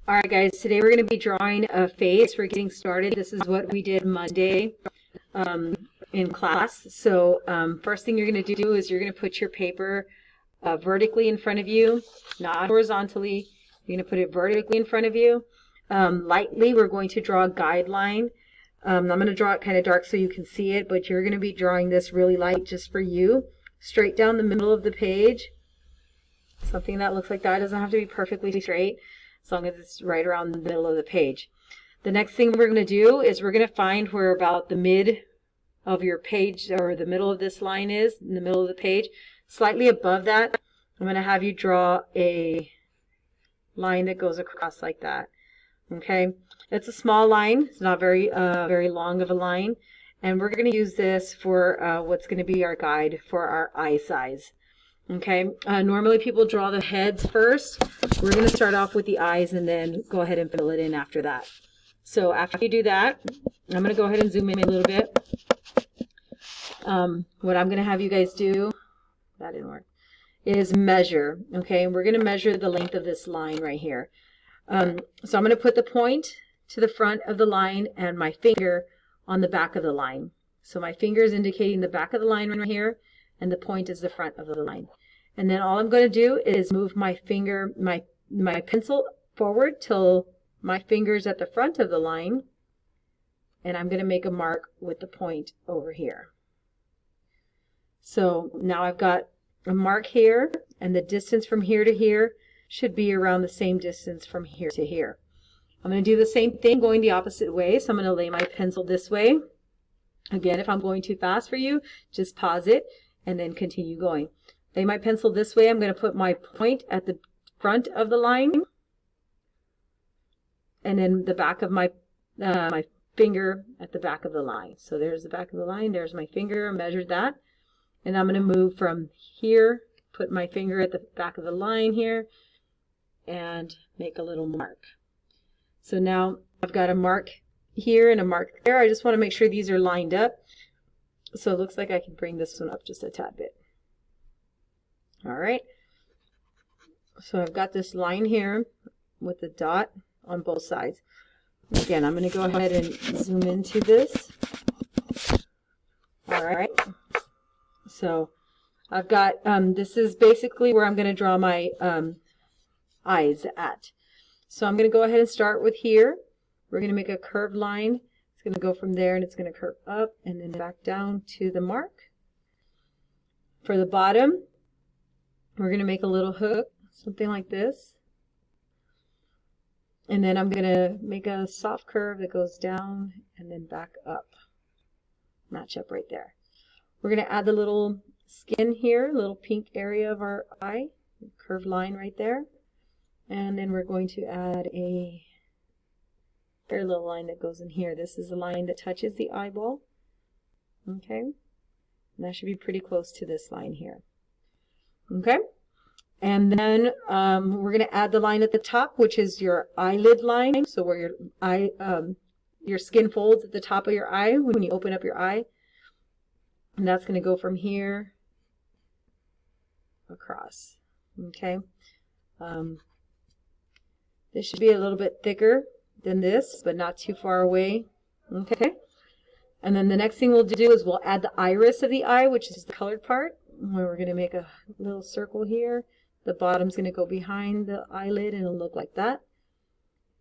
All right, guys, today we're going to be drawing a face. We're getting started. This is what we did Monday in class. So first thing you're going to do is you're going to put your paper vertically in front of you, not horizontally. You're going to put it vertically in front of you. Lightly, we're going to draw a guideline. I'm going to draw it kind of dark so you can see it, but you're going to be drawing this really light just for you. Straight down the middle of the page. Something that looks like that. It doesn't have to be perfectly straight, as long as it's right around the middle of the page. The next thing we're going to do is we're going to find where about the mid of your page, or the middle of this line is, in the middle of the page. Slightly above that, I'm going to have you draw a line that goes across like that. Okay, it's a small line. It's not very long of a line. And we're going to use this for what's going to be our guide for our eye size. Okay, normally people draw the heads first. We're going to start off with the eyes and then go ahead and fill it in after that. So after you do that, I'm going to go ahead and zoom in a little bit. What I'm going to have you guys do, that didn't work, is measure. Okay, and we're going to measure the length of this line right here. So I'm going to put the point to the front of the line and my finger on the back of the line. So my finger is indicating the back of the line right here, and the point is the front of the line. And then all I'm going to do is move my finger, my pencil forward till my finger's at the front of the line, and I'm going to make a mark with the point over here. So now I've got a mark here, and the distance from here to here should be around the same distance from here to here. I'm going to do the same thing going the opposite way, so I'm going to lay my pencil this way. Again, if I'm going too fast for you, just pause it and then continue going. Lay my pencil this way. I'm going to put my point at the front of the line, and then the back of my my finger at the back of the line. So there's the back of the line. There's my finger. Measured that, and I'm going to move from here. Put my finger at the back of the line here, and make a little mark. So now I've got a mark here and a mark there. I just want to make sure these are lined up. So it looks like I can bring this one up just a tad bit. All right. So I've got this line here with the dot on both sides. Again, I'm going to go ahead and zoom into this. All right. So I've got, this is basically where I'm going to draw my eyes at. So I'm going to go ahead and start with here. We're going to make a curved line. It's going to go from there and it's going to curve up and then back down to the mark. For the bottom, we're going to make a little hook, something like this. And then I'm going to make a soft curve that goes down and then back up. Match up right there. We're going to add the little skin here, little pink area of our eye, curved line right there. And then we're going to add a little line that goes in here. This is the line that touches the eyeball. Okay. And that should be pretty close to this line here. Okay. And then we're going to add the line at the top, which is your eyelid line. So where your skin folds at the top of your eye when you open up your eye. And that's going to go from here across. Okay. This should be a little bit thicker than this, but not too far away. Okay. And then the next thing we'll do is we'll add the iris of the eye, which is the colored part. Where we're going to make a little circle here. The bottom's going to go behind the eyelid and it'll look like that.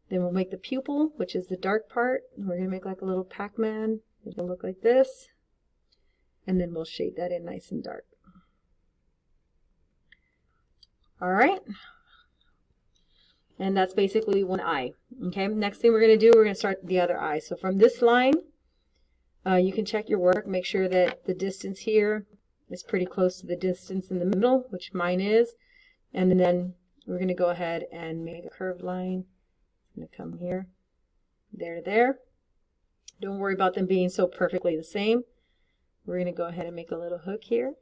Then we'll make the pupil, which is the dark part. We're going to make like a little Pac-Man. It'll look like this. And then we'll shade that in nice and dark. All right. And that's basically one eye. Okay, next thing we're going to do, we're going to start the other eye. So from this line, you can check your work, make sure that the distance here is pretty close to the distance in the middle, which mine is. And then we're going to go ahead and make a curved line. I'm going to come here, there to there. Don't worry about them being so perfectly the same. We're going to go ahead and make a little hook here.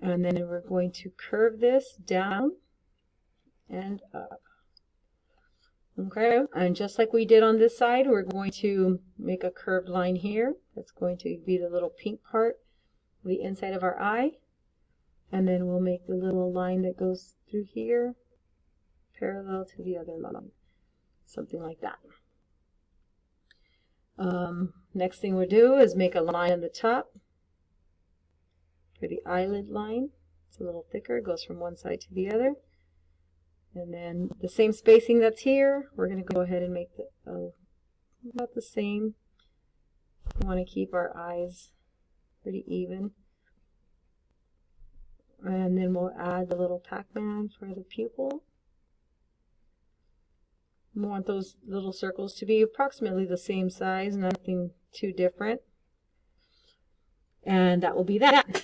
And then we're going to curve this down and up. Okay, and just like we did on this side, we're going to make a curved line here. That's going to be the little pink part of the inside of our eye. And then we'll make the little line that goes through here parallel to the other line. Something like that. Next thing we'll do is make a line on the top for the eyelid line. It's a little thicker, it goes from one side to the other. And then the same spacing that's here, we're going to go ahead and make about the same. We want to keep our eyes pretty even. And then we'll add the little Pac-Man for the pupil. We want those little circles to be approximately the same size, nothing too different. And that will be that.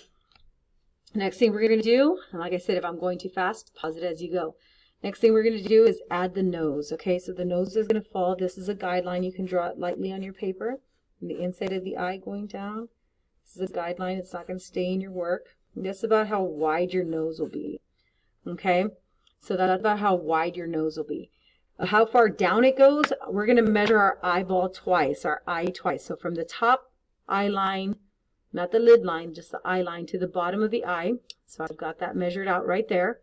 Next thing we're going to do, and like I said, if I'm going too fast, pause it as you go. Next thing we're going to do is add the nose. Okay, so the nose is going to fall. This is a guideline. You can draw it lightly on your paper. And the inside of the eye going down. This is a guideline. It's not going to stay in your work. And that's about how wide your nose will be. Okay, so that's about how wide your nose will be. How far down it goes, we're going to measure our eyeball twice, our eye twice. So from the top eye line, not the lid line, just the eye line to the bottom of the eye. So I've got that measured out right there.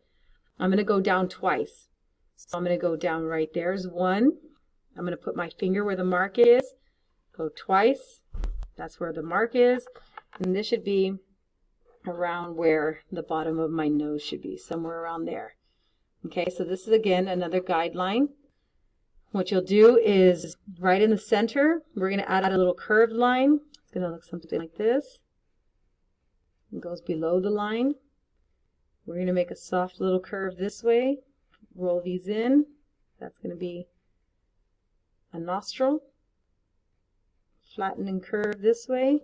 I'm going to go down twice. So I'm going to go down right there is one. I'm going to put my finger where the mark is. Go twice. That's where the mark is. And this should be around where the bottom of my nose should be, somewhere around there. Okay, so this is again another guideline. What you'll do is right in the center, we're going to add a little curved line. It's going to look something like this. It goes below the line. We're going to make a soft little curve this way. Roll these in. That's going to be a nostril. Flatten and curve this way.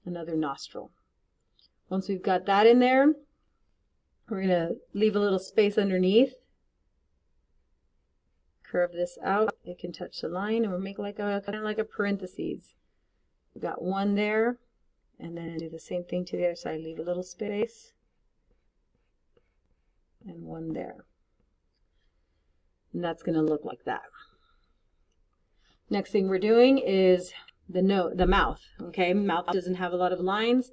Another nostril. Once we've got that in there, we're going to leave a little space underneath. Curve this out. It can touch the line, and we'll make like a kind of like a parentheses. We've got one there, and then do the same thing to the other side. Leave a little space, and one there. And that's going to look like that. Next thing we're doing is the mouth. Okay, mouth doesn't have a lot of lines.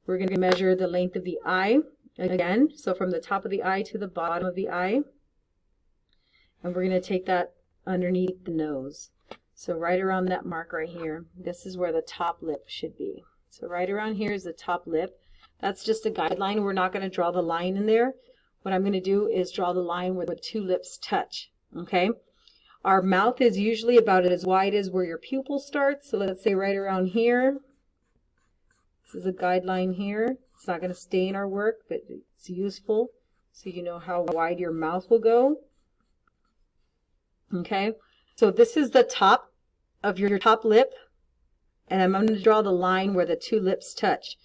We're going to measure the length of the eye again. So from the top of the eye to the bottom of the eye. And we're going to take that underneath the nose. So right around that mark right here, this is where the top lip should be. So right around here is the top lip. That's just a guideline. We're not going to draw the line in there. What I'm going to do is draw the line where the two lips touch. Okay. Our mouth is usually about as wide as where your pupil starts. So let's say right around here. This is a guideline here. It's not going to stay in our work, but it's useful so you know how wide your mouth will go. Okay, so this is the top of your top lip, and I'm going to draw the line where the two lips touch.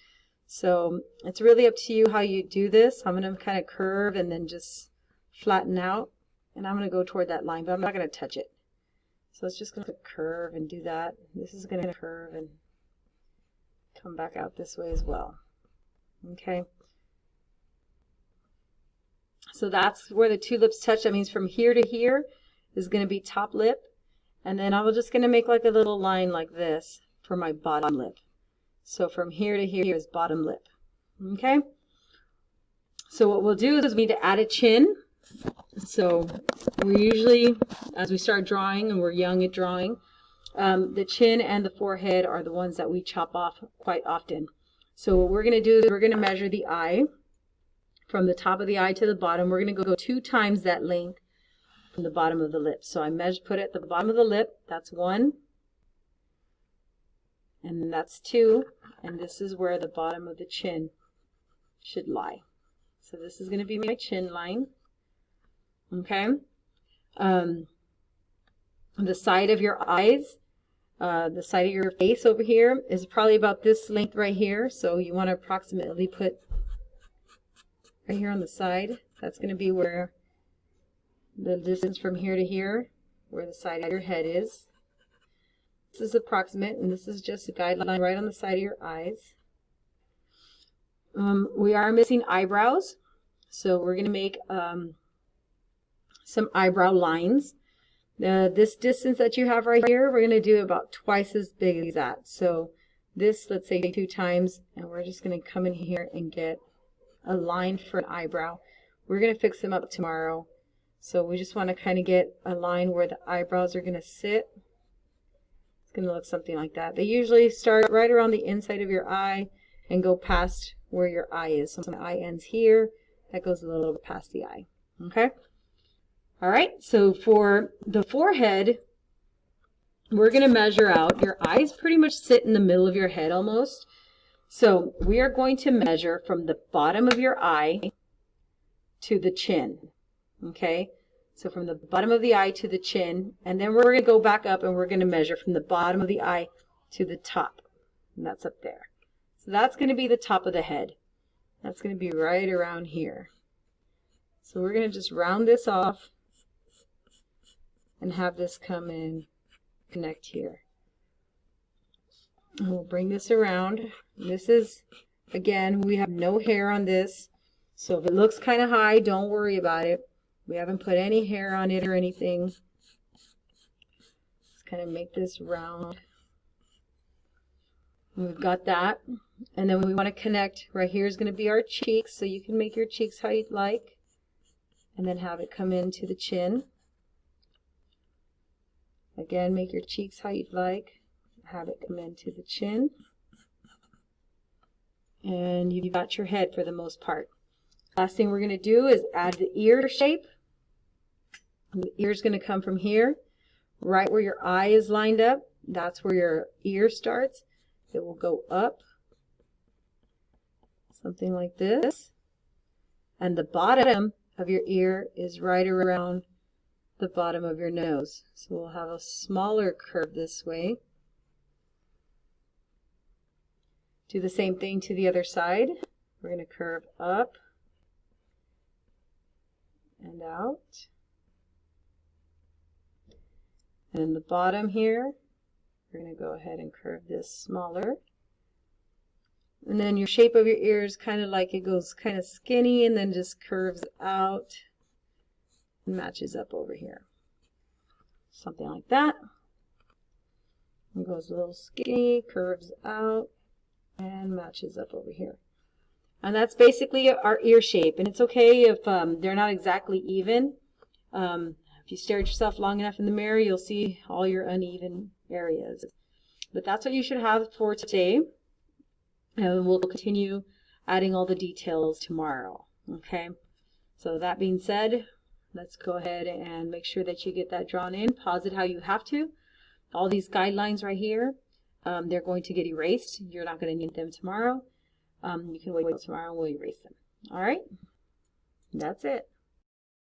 So it's really up to you how you do this. I'm going to kind of curve and then just flatten out, and I'm going to go toward that line, but I'm not going to touch it. So it's just going to curve and do that. This is going to curve and come back out this way as well. Okay, so that's where the two lips touch. That means from here to here is going to be top lip, and then I'm just going to make like a little line like this for my bottom lip. So from here to here is bottom lip. Okay, so what we'll do is we need to add a chin. So we usually, as we start drawing and we're young at drawing, the chin and the forehead are the ones that we chop off quite often. So what we're going to do is we're going to measure the eye from the top of the eye to the bottom. We're going to go 2 times that length from the bottom of the lip. So I put it at the bottom of the lip. That's 1. And then that's 2. And this is where the bottom of the chin should lie. So this is going to be my chin line. Okay. The side of your eyes, the side of your face over here is probably about this length right here. So you want to approximately put right here on the side. That's going to be where the distance from here to here, where the side of your head is. This is approximate, and this is just a guideline right on the side of your eyes. We are missing eyebrows, so we're going to make some eyebrow lines. This distance that you have right here, we're going to do about twice as big as that. So this, let's say 2 times, and we're just going to come in here and get a line for an eyebrow. We're going to fix them up tomorrow. So we just want to kind of get a line where the eyebrows are going to sit. It's going to look something like that. They usually start right around the inside of your eye and go past where your eye is. So my eye ends here. That goes a little bit past the eye. Okay? All right, so for the forehead, we're going to measure out. Your eyes pretty much sit in the middle of your head almost. So we are going to measure from the bottom of your eye to the chin. Okay? So from the bottom of the eye to the chin, and then we're going to go back up and we're going to measure from the bottom of the eye to the top. And that's up there. So that's going to be the top of the head. That's going to be right around here. So we're going to just round this off and have this come in, connect here. And we'll bring this around. This is, again, we have no hair on this. So if it looks kind of high, don't worry about it. We haven't put any hair on it or anything. Let's kind of make this round. We've got that. And then we want to connect. Right here is going to be our cheeks. So you can make your cheeks how you'd like. And then have it come into the chin. Again, make your cheeks how you'd like. Have it come into the chin. And you've got your head for the most part. Last thing we're going to do is add the ear shape. The ear is going to come from here, right where your eye is lined up. That's where your ear starts. It will go up, something like this. And the bottom of your ear is right around the bottom of your nose. So we'll have a smaller curve this way. Do the same thing to the other side. We're going to curve up and out. And the bottom here, we're going to go ahead and curve this smaller. And then your shape of your ear is kind of like it goes kind of skinny and then just curves out and matches up over here. Something like that. It goes a little skinny, curves out, and matches up over here. And that's basically our ear shape. And it's okay if they're not exactly even. If you stare at yourself long enough in the mirror, you'll see all your uneven areas. But that's what you should have for today. And we'll continue adding all the details tomorrow. Okay? So that being said, let's go ahead and make sure that you get that drawn in. Pause it how you have to. All these guidelines right here, they're going to get erased. You're not going to need them tomorrow. You can wait till tomorrow and we'll erase them. All right? That's it.